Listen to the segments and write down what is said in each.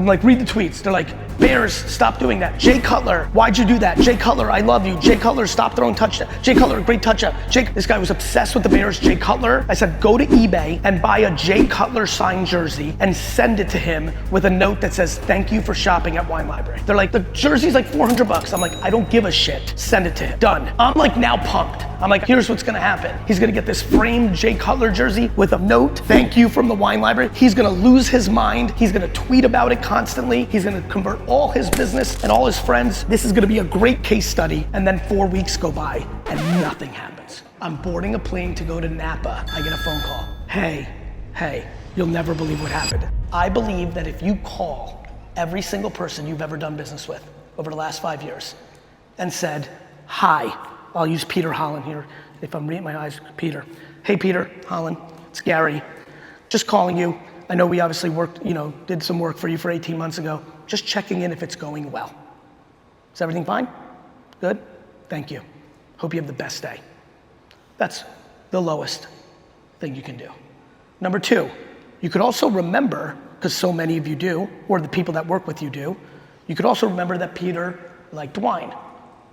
I'm like, read the tweets. They're like, Bears, stop doing that. Jay Cutler, why'd you do that? Jay Cutler, I love you. Jay Cutler, stop throwing touchdown. Jay Cutler, great touchdown. This guy was obsessed with the Bears, Jay Cutler. I said, go to eBay and buy a Jay Cutler signed jersey and send it to him with a note that says, thank you for shopping at Wine Library. They're like, the jersey's like $400. I'm like, I don't give a shit. Send it to him. Done. I'm like now pumped. I'm like, here's what's gonna happen. He's gonna get this framed Jay Cutler jersey with a note, thank you from the Wine Library. He's gonna lose his mind. He's gonna tweet about it constantly. He's gonna convert all his business and all his friends. This is gonna be a great case study. And then 4 weeks go by and nothing happens. I'm boarding a plane to go to Napa. I get a phone call. Hey, you'll never believe what happened. I believe that if you call every single person you've ever done business with over the last 5 years and said, hi, I'll use Peter Holland here. If I'm reading my eyes, Peter. Hey Peter Holland, it's Gary. Just calling you. I know we obviously worked, did some work for you for 18 months ago. Just checking in if it's going well. Is everything fine? Good? Thank you. Hope you have the best day. That's the lowest thing you can do. Number two, you could also remember, because so many of you do, or the people that work with you do, you could also remember that Peter liked wine,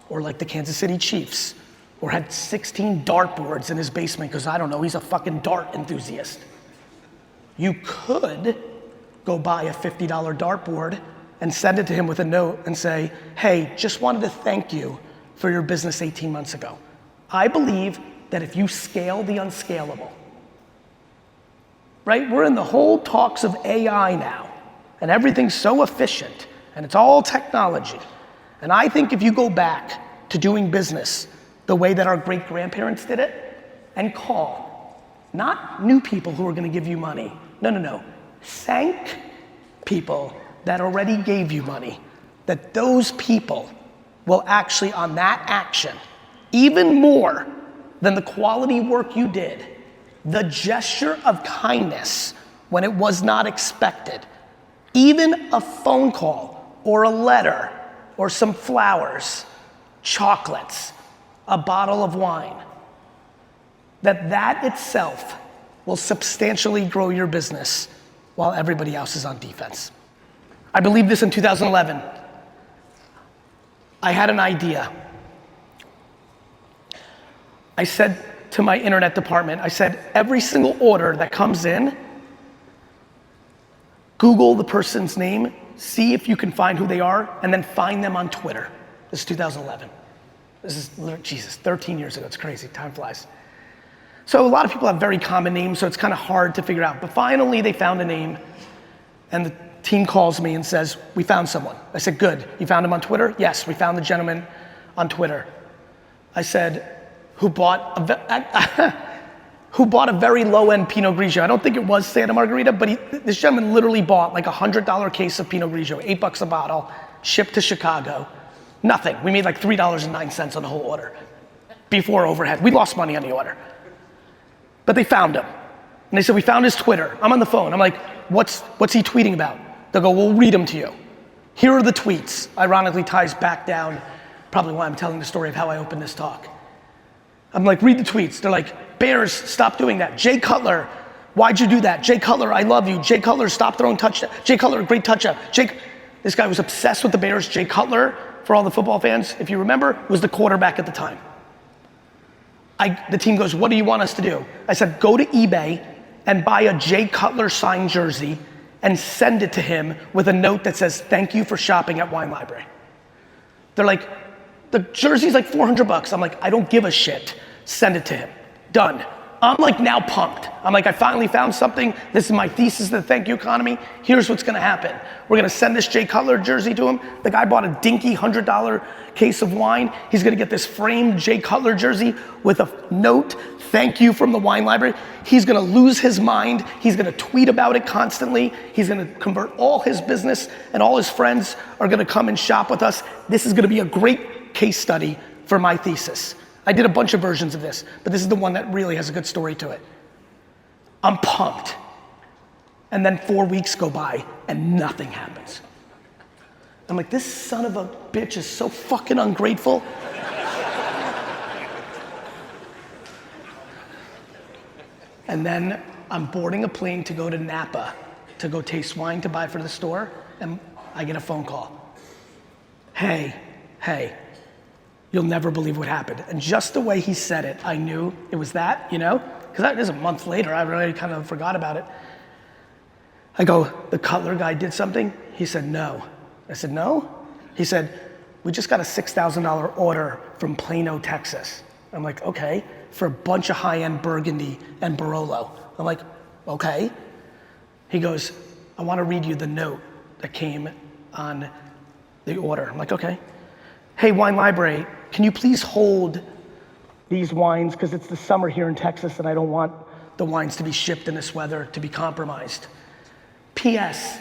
or liked the Kansas City Chiefs, or had 16 dartboards in his basement, because I don't know, he's a fucking dart enthusiast. You could go buy a $50 dartboard and send it to him with a note and say, hey, just wanted to thank you for your business 18 months ago. I believe that if you scale the unscalable, right? We're in the whole talks of AI now, and everything's so efficient, and it's all technology. And I think if you go back to doing business the way that our great-grandparents did it, and call, not new people who are gonna give you money, no. Thank people that already gave you money, that those people will actually, on that action, even more than the quality work you did, the gesture of kindness when it was not expected, even a phone call or a letter or some flowers, chocolates, a bottle of wine, that itself will substantially grow your business while everybody else is on defense. I believe this in 2011. I had an idea. I said to my internet department, I said, every single order that comes in, Google the person's name, see if you can find who they are, and then find them on Twitter. This is 2011. This is, Jesus, 13 years ago, it's crazy, time flies. So a lot of people have very common names, so it's kind of hard to figure out, but finally they found a name, and the team calls me and says, we found someone. I said, good, you found him on Twitter? Yes, we found the gentleman on Twitter. I said, who bought a very low-end Pinot Grigio. I don't think it was Santa Margarita, but this gentleman literally bought like a $100 case of Pinot Grigio, $8 a bottle, shipped to Chicago. Nothing, we made like $3.09 on the whole order before overhead. We lost money on the order. But they found him. And they said, we found his Twitter. I'm on the phone, I'm like, what's he tweeting about? They'll go, we'll read them to you. Here are the tweets. Ironically ties back down, probably why I'm telling the story of how I opened this talk. I'm like, read the tweets. They're like, Bears, stop doing that. Jay Cutler, why'd you do that? Jay Cutler, I love you. Jay Cutler, stop throwing touchdown. Jay Cutler, great touchdown. This guy was obsessed with the Bears. Jay Cutler, for all the football fans, if you remember, was the quarterback at the time. The team goes, what do you want us to do? I said, go to eBay and buy a Jay Cutler signed jersey and send it to him with a note that says, thank you for shopping at Wine Library. They're like, the jersey's like $400. I'm like, I don't give a shit. Send it to him. Done. I'm like now pumped. I'm like, I finally found something. This is my thesis of the thank you economy. Here's what's gonna happen. We're gonna send this Jay Cutler jersey to him. The guy bought a dinky $100 case of wine. He's gonna get this framed Jay Cutler jersey with a note, thank you from the Wine Library. He's gonna lose his mind. He's gonna tweet about it constantly. He's gonna convert all his business, and all his friends are gonna come and shop with us. This is gonna be a great case study for my thesis. I did a bunch of versions of this, but this is the one that really has a good story to it. I'm pumped. And then 4 weeks go by and nothing happens. I'm like, this son of a bitch is so fucking ungrateful. And then I'm boarding a plane to go to Napa to go taste wine to buy for the store. and I get a phone call. Hey, you'll never believe what happened. And just the way he said it, I knew it was that, you know? Because that is a month later, I already kind of forgot about it. I go, the Cutler guy did something? He said, no. I said, no? He said, we just got a $6,000 order from Plano, Texas. I'm like, okay, for a bunch of high-end Burgundy and Barolo. I'm like, okay. He goes, I want to read you the note that came on the order. I'm like, okay. Hey, wine library, can you please hold these wines, because it's the summer here in Texas and I don't want the wines to be shipped in this weather to be compromised. P.S.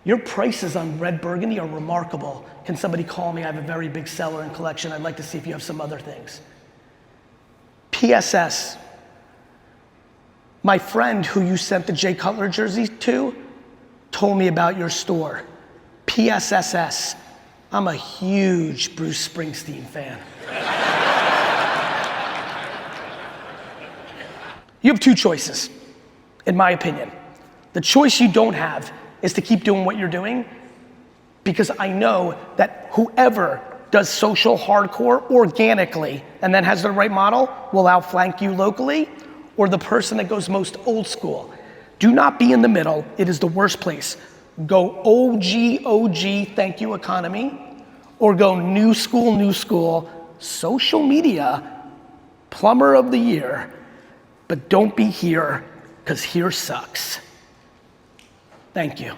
Your prices on red Burgundy are remarkable. Can somebody call me? I have a very big seller and collection. I'd like to see if you have some other things. P.S.S. My friend who you sent the Jay Cutler jersey to told me about your store. P.S.S.S. I'm a huge Bruce Springsteen fan. You have two choices, in my opinion. The choice you don't have is to keep doing what you're doing, because I know that whoever does social hardcore organically and then has the right model will outflank you locally, or the person that goes most old school. Do not be in the middle. It is the worst place. Go OG, thank you economy, or go new school, social media, plumber of the year, but don't be here, because here sucks. Thank you.